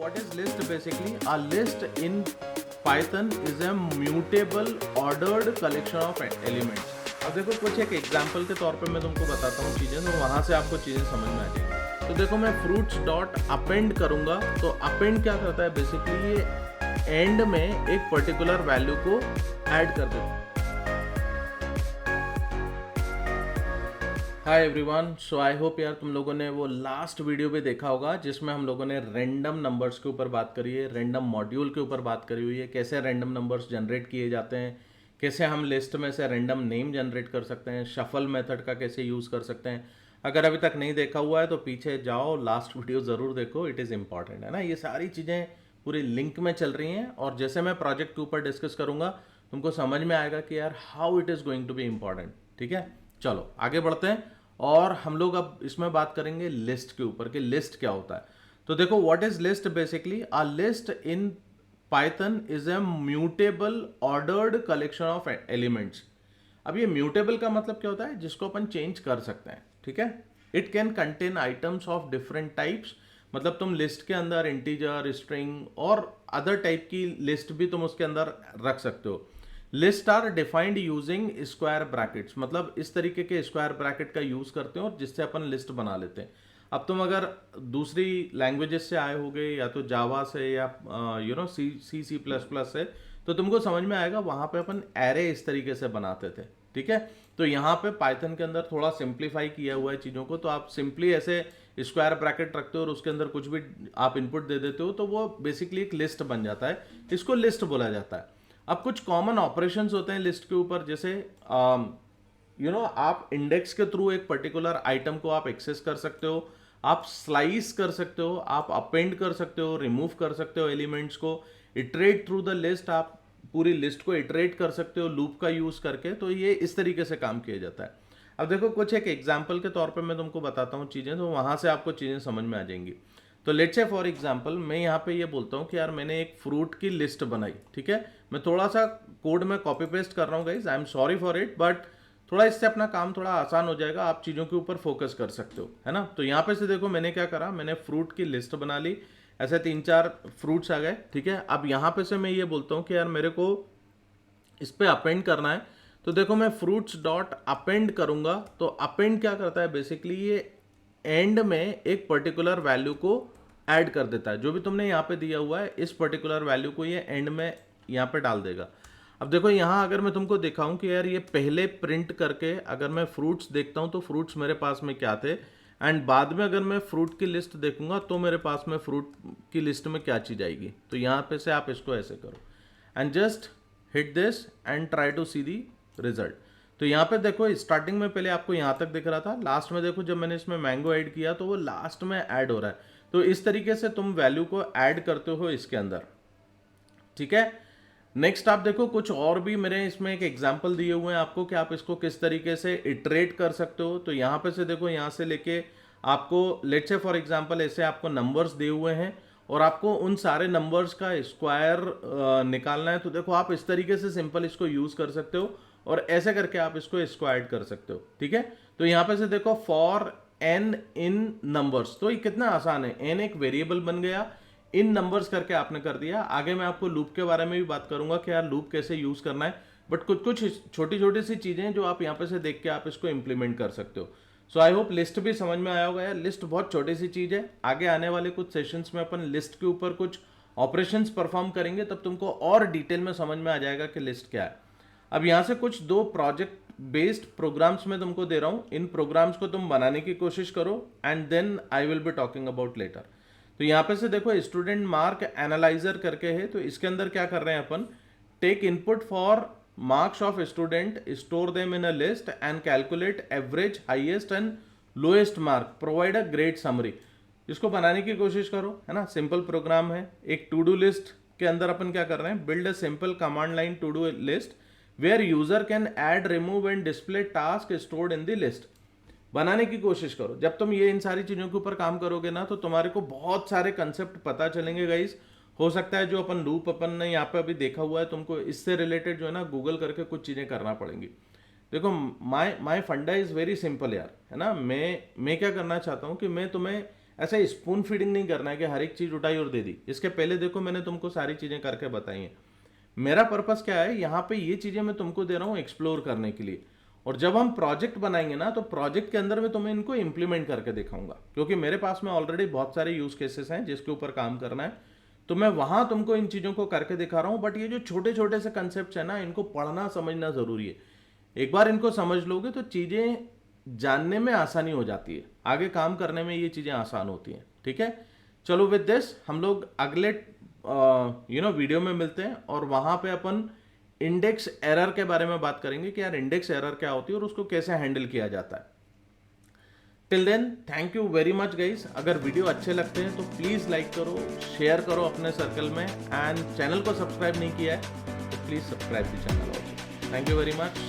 what is list basically? A list in Python is a mutable ordered collection of elements. अब देखो कुछ एक example के तौर पे मैं तुमको बताता हूँ चीज़ें, तो वहाँ से आपको चीज़ें समझ में आ जाएंगी। तो देखो मैं fruits डॉट अपेंड करूँगा, तो अपेंड क्या करता है बेसिकली, ये एंड में एक पर्टिकुलर वैल्यू को ऐड कर देता है। Hi everyone, so I hope यार तुम लोगों ने वो लास्ट वीडियो भी देखा होगा जिसमें हम लोगों ने रैंडम नंबर्स के ऊपर बात करी है, रैंडम मॉड्यूल के ऊपर बात करी हुई है, कैसे रैंडम नंबर्स जनरेट किए जाते हैं, कैसे हम लिस्ट में से रैंडम नेम जनरेट कर सकते हैं, शफल मेथड का कैसे यूज़ कर सकते हैं। अगर अभी तक नहीं देखा हुआ है तो पीछे जाओ, लास्ट वीडियो ज़रूर देखो, इट इज़ इंपॉर्टेंट है ना। ये सारी चीज़ें पूरी लिंक में चल रही हैं और जैसे मैं प्रोजेक्ट के ऊपर डिस्कस करूँगा तुमको समझ में आएगा कि यार how it is going to be important. ठीक है, चलो आगे बढ़ते हैं और हम लोग अब इसमें बात करेंगे लिस्ट के ऊपर कि लिस्ट क्या होता है। तो देखो what is list basically, a list in Python is a mutable ordered collection of elements. अब ये म्यूटेबल का मतलब क्या होता है, जिसको अपन चेंज कर सकते हैं। ठीक है, it can contain items of different types, मतलब तुम लिस्ट के अंदर इंटीजर, स्ट्रिंग और अदर टाइप की लिस्ट भी तुम उसके अंदर रख सकते हो। List are defined using square brackets, मतलब इस तरीके के स्क्वायर ब्रैकेट का यूज करते हैं और जिससे अपन लिस्ट बना लेते हैं। अब तुम अगर दूसरी लैंग्वेजेस से आए होगे या तो जावा से या सी प्लस प्लस से, तो तुमको समझ में आएगा वहां पे अपन एरे इस तरीके से बनाते थे। ठीक है, तो यहाँ पे पाइथन के अंदर थोड़ा सिंप्लीफाई किया हुआ है चीज़ों को, तो आप सिंपली ऐसे स्क्वायर ब्रैकेट रखते हो और उसके अंदर कुछ भी आप इनपुट दे देते हो तो वो बेसिकली एक लिस्ट बन जाता है। इसको लिस्ट बोला जाता है। अब कुछ कॉमन ऑपरेशंस होते हैं लिस्ट के ऊपर, जैसे आप इंडेक्स के थ्रू एक पर्टिकुलर आइटम को आप एक्सेस कर सकते हो, आप स्लाइस कर सकते हो, आप अपेंड कर सकते हो, रिमूव कर सकते हो एलिमेंट्स को, इटरेट थ्रू द लिस्ट, आप पूरी लिस्ट को इटरेट कर सकते हो लूप का यूज करके। तो ये इस तरीके से काम किया जाता है। अब देखो कुछ एक एग्जाम्पल के तौर पे मैं तुमको बताता हूँ चीज़ें, तो वहाँ से आपको चीज़ें समझ में आ जाएंगी। तो लेट्स से फॉर एग्जांपल मैं यहाँ पे ये बोलता हूँ कि यार मैंने एक फ्रूट की लिस्ट बनाई। ठीक है, मैं थोड़ा सा कोड में कॉपी पेस्ट कर रहा हूँ guys, I am sorry for it, but थोड़ा इससे अपना काम थोड़ा आसान हो जाएगा, आप चीज़ों के ऊपर फोकस कर सकते हो, है ना। तो यहाँ पे से देखो मैंने क्या करा, मैंने फ्रूट की लिस्ट बना ली, ऐसे 3-4 फ्रूट्स आ गए। ठीक है, अब यहाँ पे से मैं ये बोलता हूँ कि यार मेरे को इस पर अपेंड करना है। तो देखो मैं फ्रूट्स डॉट अपेंड करूँगा, तो अपेंड क्या करता है बेसिकली, ये एंड में एक पर्टिकुलर वैल्यू को ऐड कर देता है। जो भी तुमने यहाँ पे दिया हुआ है इस पर्टिकुलर वैल्यू को ये एंड में यहाँ पे डाल देगा। अब देखो यहाँ अगर मैं तुमको दिखाऊं कि यार ये पहले प्रिंट करके अगर मैं फ्रूट्स देखता हूँ तो फ्रूट्स मेरे पास में क्या थे, एंड बाद में अगर मैं फ्रूट की लिस्ट देखूंगा तो मेरे पास में फ्रूट की लिस्ट में क्या चीज़ आएगी। तो यहाँ पे से आप इसको ऐसे करो and just hit this and try to see the result. तो यहाँ पे देखो स्टार्टिंग में पहले आपको यहाँ तक दिख रहा था, लास्ट में देखो जब मैंने इसमें मैंगो ऐड किया तो वो लास्ट में ऐड हो रहा है। तो इस तरीके से तुम वैल्यू को ऐड करते हो इसके अंदर। ठीक है, नेक्स्ट आप देखो कुछ और भी मेरे इसमें एक एग्जांपल दिए हुए हैं आपको कि आप इसको किस तरीके से इटरेट कर सकते हो। तो यहाँ पे से देखो, यहाँ से लेके आपको लेट्स से फॉर एग्जांपल ऐसे आपको नंबर्स दिए हुए हैं और आपको उन सारे नंबर्स का स्क्वायर निकालना है। तो देखो आप इस तरीके से सिंपल इसको यूज कर सकते हो और ऐसे करके आप इसको स्क्वायर्ड कर सकते हो। ठीक है, तो यहाँ पे से देखो फॉर एन इन नंबर्स, तो ये कितना आसान है, एन एक वेरिएबल बन गया, इन नंबर्स करके आपने कर दिया। आगे मैं आपको लूप के बारे में भी बात करूंगा कि यार लूप कैसे यूज करना है, बट कुछ कुछ छोटी छोटी सी चीजें जो आप यहाँ पे से देख के आप इसको इंप्लीमेंट कर सकते हो। सो आई होप लिस्ट भी समझ में आया होगा यार। लिस्ट बहुत छोटी सी चीज है, आगे आने वाले कुछ सेशंस में अपन लिस्ट के ऊपर कुछ ऑपरेशंस परफॉर्म करेंगे, तब तुमको और डिटेल में समझ में आ जाएगा कि लिस्ट क्या है। अब यहाँ से कुछ 2 प्रोजेक्ट बेस्ड प्रोग्राम्स में तुमको दे रहा हूँ, इन प्रोग्राम्स को तुम बनाने की कोशिश करो and then I will be talking about later. तो यहाँ पे से देखो स्टूडेंट मार्क एनालाइजर करके है, तो इसके अंदर क्या कर रहे हैं अपन, take input for marks of student, store them in a list and calculate average, highest and lowest mark, provide a grade summary. इसको बनाने की कोशिश करो, है ना। सिंपल प्रोग्राम है। एक टू डू लिस्ट के अंदर अपन क्या कर रहे हैं, build a simple command line to do list where user can add, remove and display task stored in the list. बनाने की कोशिश करो। जब तुम ये इन सारी चीजों के ऊपर काम करोगे ना तो तुम्हारे को बहुत सारे कंसेप्ट पता चलेंगे गाइस। हो सकता है जो अपन लूप अपन ने यहाँ पे अभी देखा हुआ है, तुमको इससे रिलेटेड जो है ना गूगल करके कुछ चीजें करना पड़ेंगी। देखो माय फंडा इज वेरी सिंपल यार, है ना। मैं क्या करना चाहता हूँ कि मैं तुम्हें ऐसे स्पून फीडिंग नहीं करना है कि हर एक चीज उठाई और दे दी। इसके पहले देखो मैंने तुमको सारी चीजें करके बताई हैं। मेरा पर्पस क्या है, यहाँ पे ये चीजें मैं तुमको दे रहा हूँ एक्सप्लोर करने के लिए। और जब हम प्रोजेक्ट बनाएंगे ना, तो प्रोजेक्ट के अंदर मैं तुम्हें इनको इंप्लीमेंट करके दिखाऊंगा, क्योंकि मेरे पास में ऑलरेडी बहुत सारे यूज केसेस हैं जिसके ऊपर काम करना है। तो मैं वहां तुमको इन चीजों को करके दिखा रहा हूं। बट ये जो छोटे छोटे से कंसेप्ट है ना, इनको पढ़ना समझना जरूरी है। एक बार इनको समझ लोगे तो चीजें जानने में आसानी हो जाती है, आगे काम करने में ये चीजें आसान होती हैं। ठीक है, चलो विद दिस हम लोग अगले वीडियो में मिलते हैं, और वहां पे अपन इंडेक्स एरर के बारे में बात करेंगे कि यार इंडेक्स एरर क्या होती है और उसको कैसे हैंडल किया जाता है। Till then thank you very much guys. अगर वीडियो अच्छे लगते हैं तो प्लीज़ लाइक करो, शेयर करो अपने सर्कल में, एंड चैनल को सब्सक्राइब नहीं किया है तो please subscribe the channel also. Thank you very much.